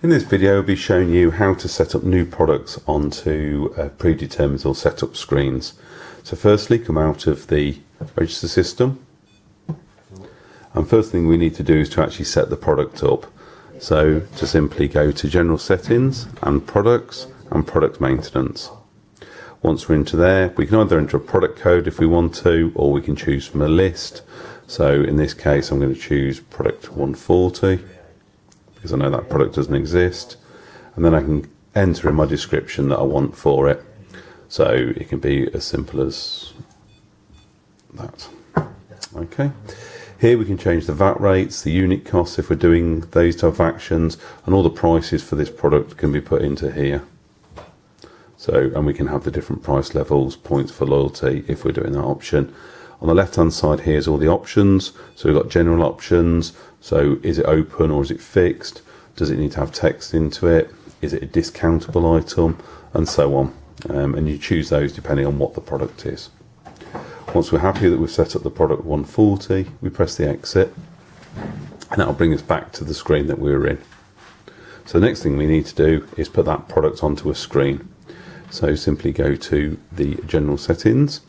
In this video I'll be showing you how to set up new products onto predetermined or setup screens. So firstly, come out of the register system, and first thing we need to do is to actually set the product up. So to simply go to General Settings and Products and Product Maintenance. Once we're into there, we can either enter a product code if we want to, or we can choose from a list. So in this case I'm going to choose product 140 because I know that product doesn't exist, and then I can enter in my description that I want for it. So it can be as simple as that. Okay. Here we can change the VAT rates, the unit costs if we're doing those type of actions, and all the prices for this product can be put into here. So, and we can have the different price levels, points for loyalty if we're doing that option. On the left hand side here is all the options. So we've got general options. So is it open or is it fixed? Does it need to have text into it? Is it a discountable item? And so on. And you choose those depending on what the product is. Once we're happy that we've set up the product 140, we press the exit, and that'll bring us back to the screen that we were in. So the next thing we need to do is put that product onto a screen. So simply go to the General Settings,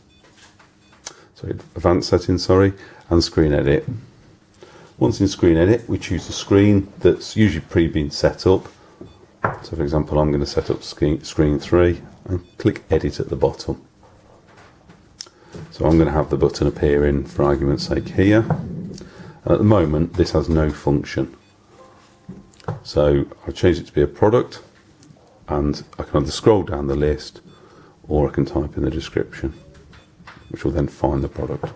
Advanced Settings, and Screen Edit. Once in Screen Edit, we choose the screen that's usually pre-been set up. So for example, I'm going to set up screen 3 and click Edit at the bottom. So I'm going to have the button appearing, for argument's sake, here. And at the moment, this has no function. So I've changed it to be a product, and I can either scroll down the list or I can type in the description, which will then find the product.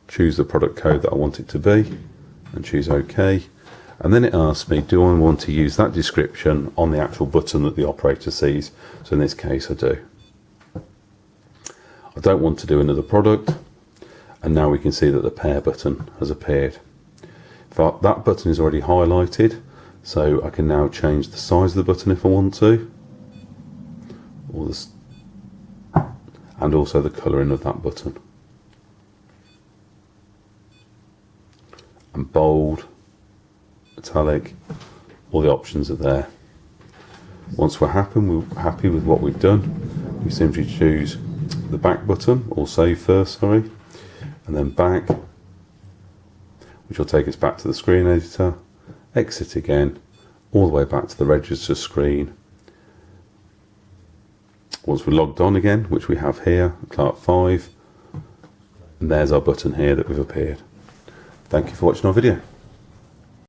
Choose the product code that I want it to be and choose OK. And then it asks me, do I want to use that description on the actual button that the operator sees? So in this case I do. I don't want to do another product, and now we can see that the pair button has appeared. That button is already highlighted, so I can now change the size of the button if I want to, and also the colouring of that button. And bold, italic, all the options are there. Once we're happy with what we've done, we simply choose the back button, or save first, and then back, which will take us back to the screen editor, exit again, all the way back to the register screen. Once we're logged on again, which we have here, Clark 5, and there's our button here that we've appeared. Thank you for watching our video.